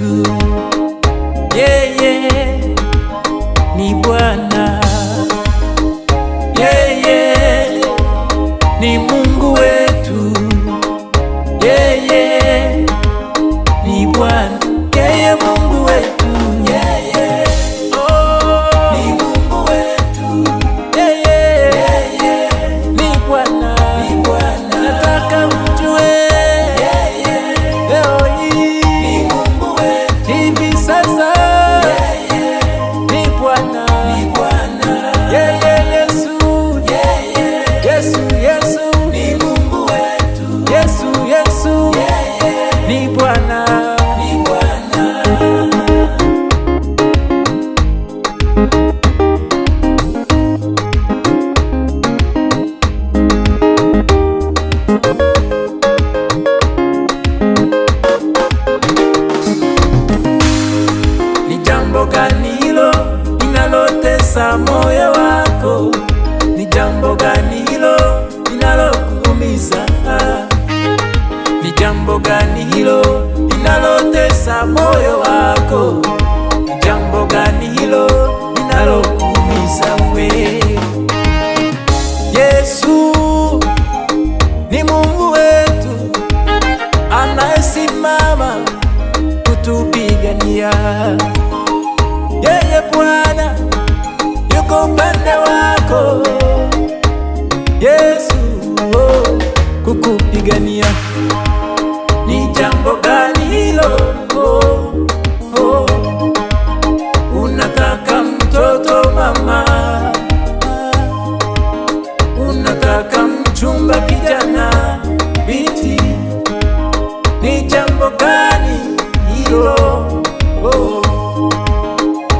wetu, yeye ni Bwana, yeye ni Mungu wetu, yeye ni Bwana, yeye Mungu wetu, yeye ni Mungu wetu, yeye ni Bwana. Nataka mjue leo hii ni Mungu wetu, hivi sasa ni Bwana, yeye Yesu, Yesu ni Mungu wetu, Yesu ni Bwana. Ni jambo gani hilo linalotesa moyo wako? Ni jambo gani hilo linalokuumiza? Ni jambo gani hilo linalotesa moyo wako? Ni jambo gani hilo linalokuumiza wewe? Yesu ni Mungu wetu anayesimama kutupigania. Yeye Bwana yuko upande wako, Yesu kukupigania. Ni jambo gani hilo? Unataka mtoto mama, unataka mchumba kijana binti, ni jambo gani hilo?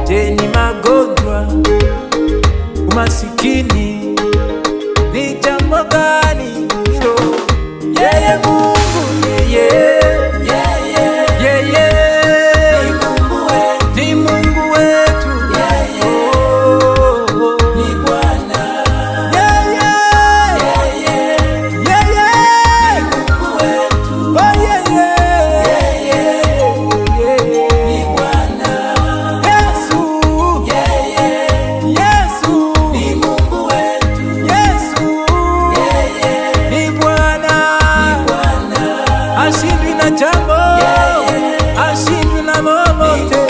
Je, ni magonjwa, umasikini? Ni jambo gani hilo? Yeye Mungu, yeye ni Mungu wetu, ni Bwana, yeye ni Mungu wetu, ni Bwana. Yesu ni Mungu wetu, ni Bwana. Ashindwi na jambo, ashindwi na lolote.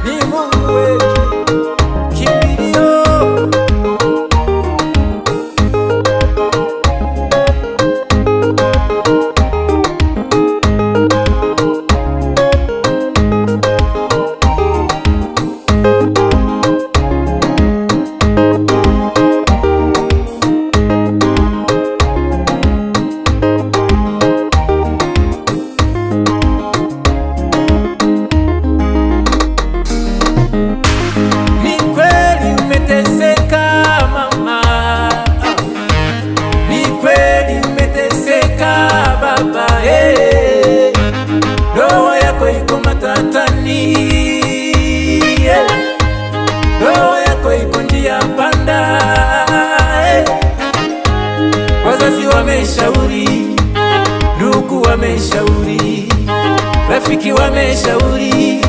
Ni Mungu wetu, kimbilio. Ni kweli umeteseka mama, ni kweli umeteseka baba, roho yako iko matatani, roho yako iko njia panda. Wazazi wameshauri, ndugu wameshauri, rafiki wameshauri,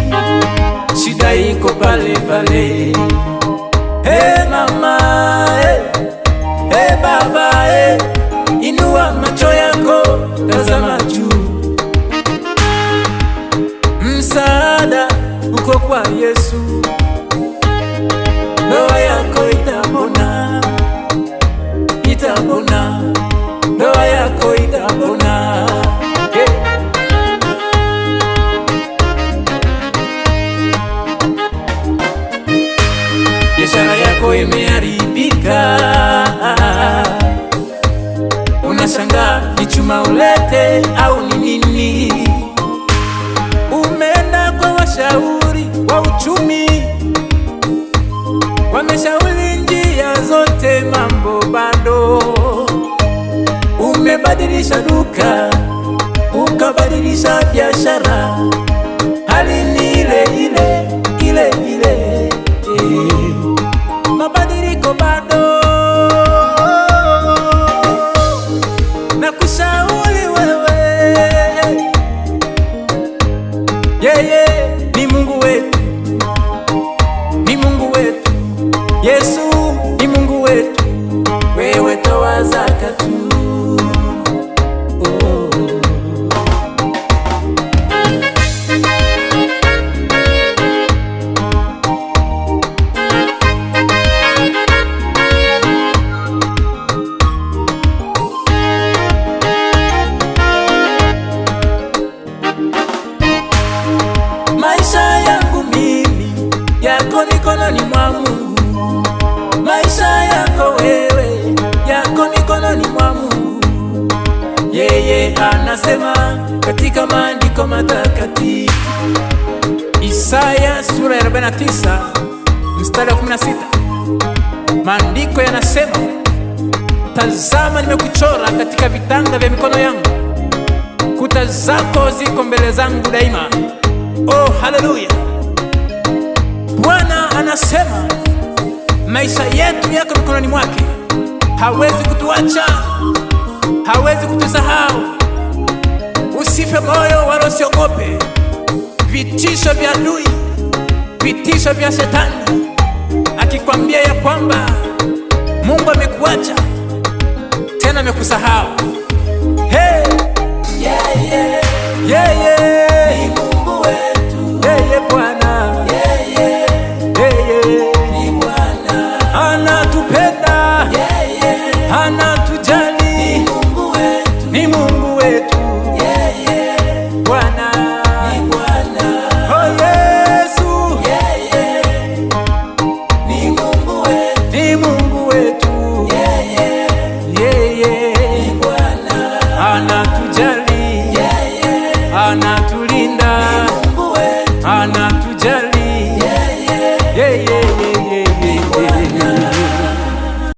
shida iko pale pale. Mama, baba, inua macho yako, tazama juu, msaada uko kwa Yesu. Ndoa yako itapona, ndoa yako itapona. Biashara yako imeharibika, unashangaa ni chuma ulete au ni nini? Umeenda kwa washauri wa uchumi, wameshauri njia zote, mambo bado. Umebadilisha duka, ukabadilisha biashara, hali ni ile ile. Mabadiliko bado. Mungu wetu, wewe toa zaka tu. Maisha yangu mimi yako mikononi mwa Mungu. Maisha yako wewe yako mikononi mwa Mungu. Yeye anasema katika maandiko matakatifu, Isaya sura ya 49 mstari wa 16, maandiko yanasema, tazama nimekuchora katika vitanga vya mikono yangu, kuta zako ziko mbele zangu daima. Oh, haleluya! Bwana anasema maisha yetu yako mikononi mwake. Hawezi kutuacha, hawezi kutusahau. Usife moyo wala usiogope vitisho vya adui, vitisho vya shetani akikwambia ya kwamba Mungu amekuacha tena amekusahau. Hey! Yeah, yeah. Yeah, yeah. Ni Mungu wetu. Yeah, yeah, Bwana. Yeah, yeah. Yeah, yeah. Ni Bwana. Anatupenda. Yeah, yeah. Anatujali. Ni Mungu wetu. Ni Mungu wetu. Yeah, yeah. Bwana. Ni Bwana. Oh, Yesu. Yeah, yeah. Ni Mungu wetu. Ni Mungu